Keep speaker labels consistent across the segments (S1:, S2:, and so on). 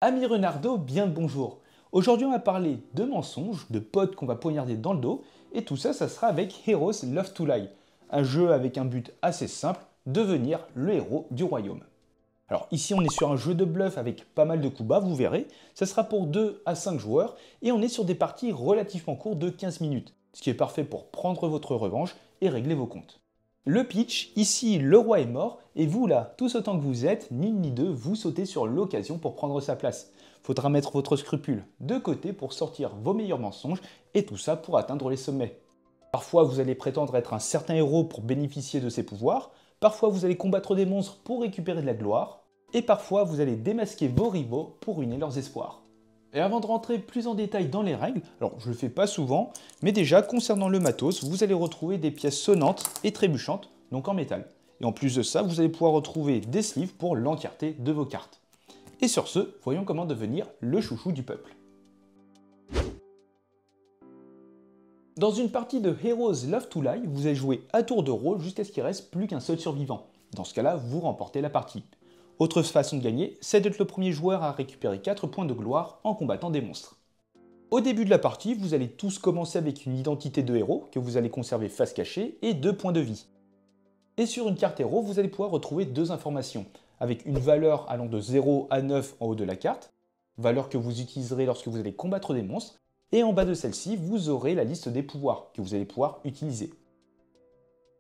S1: Ami Renardo, bien le bonjour. Aujourd'hui, on va parler de mensonges, de potes qu'on va poignarder dans le dos, et tout ça, ça sera avec Heroes Love to Lie, un jeu avec un but assez simple, devenir le héros du royaume. Alors ici, on est sur un jeu de bluff avec pas mal de coups bas, vous verrez, ça sera pour 2 à 5 joueurs, et on est sur des parties relativement courtes de 15 minutes, ce qui est parfait pour prendre votre revanche et régler vos comptes. Le pitch, ici le roi est mort, et vous là, tous autant que vous êtes, ni une ni deux, vous sautez sur l'occasion pour prendre sa place. Faudra mettre votre scrupule de côté pour sortir vos meilleurs mensonges, et tout ça pour atteindre les sommets. Parfois vous allez prétendre être un certain héros pour bénéficier de ses pouvoirs, parfois vous allez combattre des monstres pour récupérer de la gloire, et parfois vous allez démasquer vos rivaux pour ruiner leurs espoirs. Et avant de rentrer plus en détail dans les règles, alors je le fais pas souvent, mais déjà concernant le matos, vous allez retrouver des pièces sonnantes et trébuchantes, donc en métal. Et en plus de ça, vous allez pouvoir retrouver des sleeves pour l'entièreté de vos cartes. Et sur ce, voyons comment devenir le chouchou du peuple. Dans une partie de Heroes Love to Lie, vous allez jouer à tour de rôle jusqu'à ce qu'il reste plus qu'un seul survivant. Dans ce cas-là, vous remportez la partie. Autre façon de gagner, c'est d'être le premier joueur à récupérer 4 points de gloire en combattant des monstres. Au début de la partie, vous allez tous commencer avec une identité de héros que vous allez conserver face cachée et 2 points de vie. Et sur une carte héros, vous allez pouvoir retrouver 2 informations, avec une valeur allant de 0 à 9 en haut de la carte, valeur que vous utiliserez lorsque vous allez combattre des monstres, et en bas de celle-ci, vous aurez la liste des pouvoirs que vous allez pouvoir utiliser.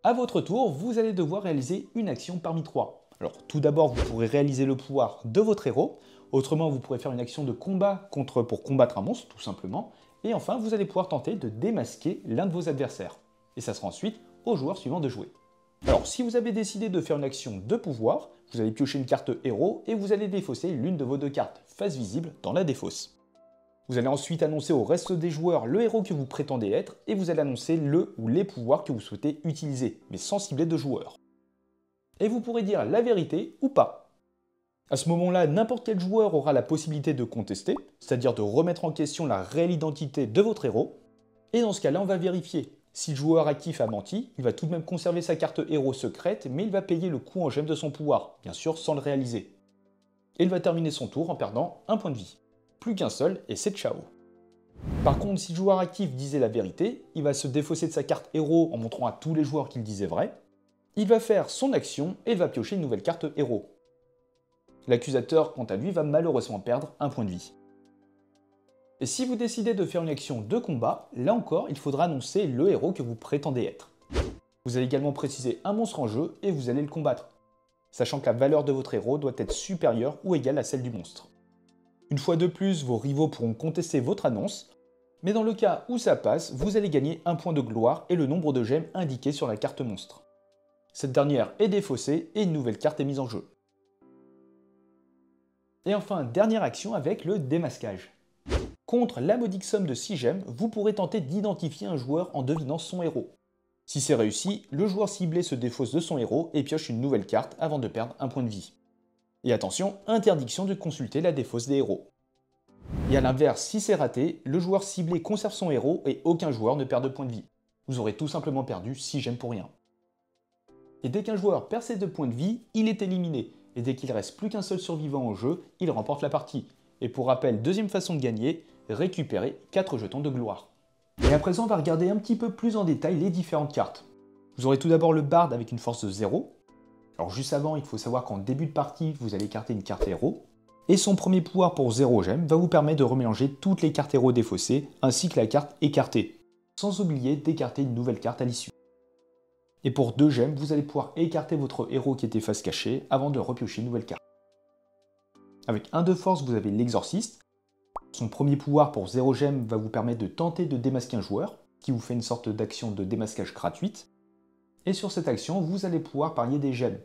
S1: A votre tour, vous allez devoir réaliser une action parmi 3. Alors tout d'abord, vous pourrez réaliser le pouvoir de votre héros, autrement vous pourrez faire une action de combat pour combattre un monstre, tout simplement, et enfin vous allez pouvoir tenter de démasquer l'un de vos adversaires. Et ça sera ensuite au joueur suivant de jouer. Alors si vous avez décidé de faire une action de pouvoir, vous allez piocher une carte héros et vous allez défausser l'une de vos 2 cartes face visible dans la défausse. Vous allez ensuite annoncer au reste des joueurs le héros que vous prétendez être et vous allez annoncer le ou les pouvoirs que vous souhaitez utiliser, mais sans cibler de joueurs. Et vous pourrez dire la vérité ou pas. À ce moment-là, n'importe quel joueur aura la possibilité de contester, c'est-à-dire de remettre en question la réelle identité de votre héros, et dans ce cas-là, on va vérifier. Si le joueur actif a menti, il va tout de même conserver sa carte héros secrète, mais il va payer le coût en gemmes de son pouvoir, bien sûr sans le réaliser. Et il va terminer son tour en perdant un point de vie. Plus qu'un seul, et c'est ciao. Par contre, si le joueur actif disait la vérité, il va se défausser de sa carte héros en montrant à tous les joueurs qu'il disait vrai, il va faire son action et va piocher une nouvelle carte héros. L'accusateur, quant à lui, va malheureusement perdre un point de vie. Et si vous décidez de faire une action de combat, là encore, il faudra annoncer le héros que vous prétendez être. Vous allez également préciser un monstre en jeu et vous allez le combattre, sachant que la valeur de votre héros doit être supérieure ou égale à celle du monstre. Une fois de plus, vos rivaux pourront contester votre annonce, mais dans le cas où ça passe, vous allez gagner un point de gloire et le nombre de gemmes indiqué sur la carte monstre. Cette dernière est défaussée et une nouvelle carte est mise en jeu. Et enfin, dernière action avec le démasquage. Contre la modique somme de 6 gemmes, vous pourrez tenter d'identifier un joueur en devinant son héros. Si c'est réussi, le joueur ciblé se défausse de son héros et pioche une nouvelle carte avant de perdre un point de vie. Et attention, interdiction de consulter la défausse des héros. Et à l'inverse, si c'est raté, le joueur ciblé conserve son héros et aucun joueur ne perd de points de vie. Vous aurez tout simplement perdu 6 gemmes pour rien. Et dès qu'un joueur perd ses 2 points de vie, il est éliminé. Et dès qu'il reste plus qu'un seul survivant en jeu, il remporte la partie. Et pour rappel, deuxième façon de gagner, récupérer 4 jetons de gloire. Et à présent, on va regarder un petit peu plus en détail les différentes cartes. Vous aurez tout d'abord le Bard avec une force de 0. Alors juste avant, il faut savoir qu'en début de partie, vous allez écarter une carte héros. Et son premier pouvoir pour 0 gemme va vous permettre de remélanger toutes les cartes héros défaussées, ainsi que la carte écartée. Sans oublier d'écarter une nouvelle carte à l'issue. Et pour 2 gemmes, vous allez pouvoir écarter votre héros qui était face cachée avant de repiocher une nouvelle carte. Avec 1 de force, vous avez l'exorciste. Son premier pouvoir pour 0 gemmes va vous permettre de tenter de démasquer un joueur, qui vous fait une sorte d'action de démasquage gratuite. Et sur cette action, vous allez pouvoir parier des gemmes.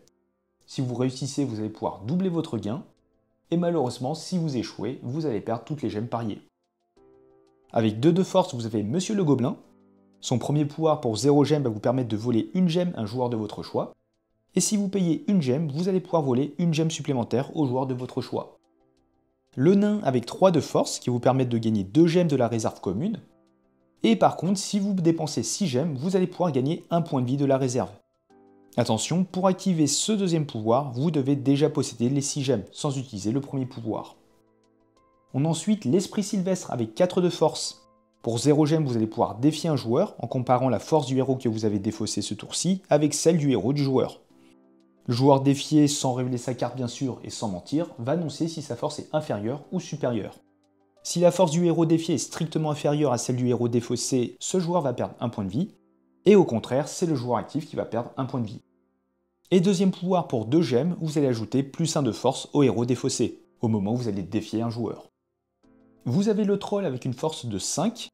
S1: Si vous réussissez, vous allez pouvoir doubler votre gain. Et malheureusement, si vous échouez, vous allez perdre toutes les gemmes pariées. Avec 2 de force, vous avez Monsieur le Gobelin. Son premier pouvoir pour 0 gemme va vous permettre de voler une gemme à un joueur de votre choix. Et si vous payez une gemme, vous allez pouvoir voler une gemme supplémentaire au joueur de votre choix. Le nain avec 3 de force qui vous permettent de gagner 2 gemmes de la réserve commune. Et par contre, si vous dépensez 6 gemmes, vous allez pouvoir gagner un point de vie de la réserve. Attention, pour activer ce deuxième pouvoir, vous devez déjà posséder les 6 gemmes, sans utiliser le premier pouvoir. On a ensuite l'Esprit Sylvestre avec 4 de force. Pour 0 gemme, vous allez pouvoir défier un joueur en comparant la force du héros que vous avez défaussé ce tour-ci avec celle du héros du joueur. Le joueur défié, sans révéler sa carte bien sûr et sans mentir, va annoncer si sa force est inférieure ou supérieure. Si la force du héros défié est strictement inférieure à celle du héros défaussé, ce joueur va perdre un point de vie, et au contraire, c'est le joueur actif qui va perdre un point de vie. Et deuxième pouvoir pour 2 gemmes, vous allez ajouter +1 de force au héros défaussé, au moment où vous allez défier un joueur. Vous avez le troll avec une force de 5.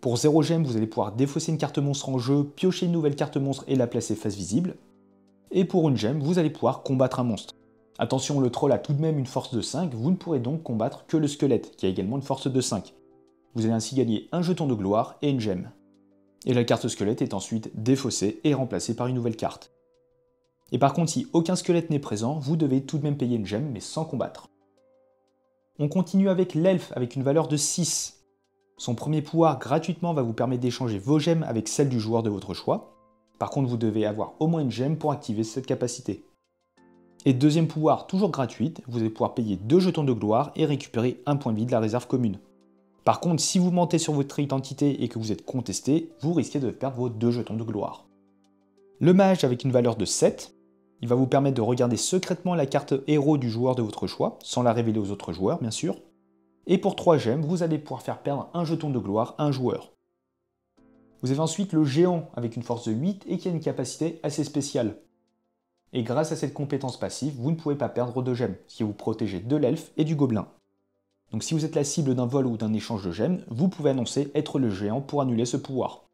S1: Pour 0 gemme, vous allez pouvoir défausser une carte monstre en jeu, piocher une nouvelle carte monstre et la placer face visible. Et pour 1 gemme, vous allez pouvoir combattre un monstre. Attention, le troll a tout de même une force de 5, vous ne pourrez donc combattre que le squelette, qui a également une force de 5. Vous allez ainsi gagner un jeton de gloire et une gemme. Et la carte squelette est ensuite défaussée et remplacée par une nouvelle carte. Et par contre, si aucun squelette n'est présent, vous devez tout de même payer une gemme, mais sans combattre. On continue avec l'elfe, avec une valeur de 6. Son premier pouvoir, gratuitement, va vous permettre d'échanger vos gemmes avec celles du joueur de votre choix. Par contre, vous devez avoir au moins une gemme pour activer cette capacité. Et deuxième pouvoir, toujours gratuite, vous allez pouvoir payer 2 jetons de gloire et récupérer un point de vie de la réserve commune. Par contre, si vous mentez sur votre identité et que vous êtes contesté, vous risquez de perdre vos 2 jetons de gloire. Le mage avec une valeur de 7, il va vous permettre de regarder secrètement la carte héros du joueur de votre choix, sans la révéler aux autres joueurs bien sûr. Et pour 3 gemmes, vous allez pouvoir faire perdre un jeton de gloire à un joueur. Vous avez ensuite le géant avec une force de 8 et qui a une capacité assez spéciale. Et grâce à cette compétence passive, vous ne pouvez pas perdre de gemmes, ce qui va vous protéger de l'elfe et du gobelin. Donc si vous êtes la cible d'un vol ou d'un échange de gemmes, vous pouvez annoncer être le géant pour annuler ce pouvoir.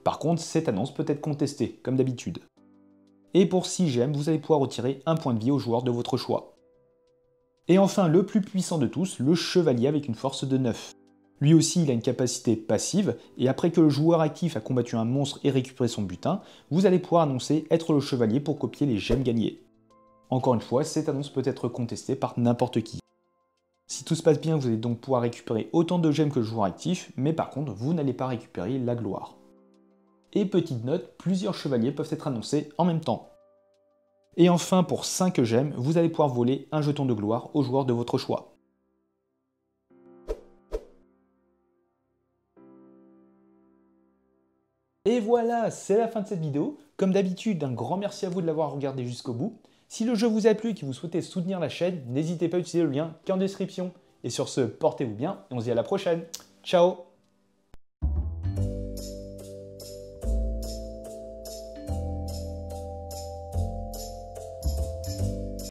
S1: Par contre, cette annonce peut être contestée, comme d'habitude. Et pour 6 gemmes, vous allez pouvoir retirer un point de vie au joueur de votre choix. Et enfin, le plus puissant de tous, le chevalier avec une force de 9. Lui aussi, il a une capacité passive, et après que le joueur actif a combattu un monstre et récupéré son butin, vous allez pouvoir annoncer être le chevalier pour copier les gemmes gagnées. Encore une fois, cette annonce peut être contestée par n'importe qui. Si tout se passe bien, vous allez donc pouvoir récupérer autant de gemmes que le joueur actif, mais par contre, vous n'allez pas récupérer la gloire. Et petite note, plusieurs chevaliers peuvent être annoncés en même temps. Et enfin, pour 5 gemmes, vous allez pouvoir voler un jeton de gloire au joueur de votre choix. Et voilà, c'est la fin de cette vidéo. Comme d'habitude, un grand merci à vous de l'avoir regardé jusqu'au bout. Si le jeu vous a plu et que vous souhaitez soutenir la chaîne, n'hésitez pas à utiliser le lien qui est en description. Et sur ce, portez-vous bien et on se dit à la prochaine. Ciao!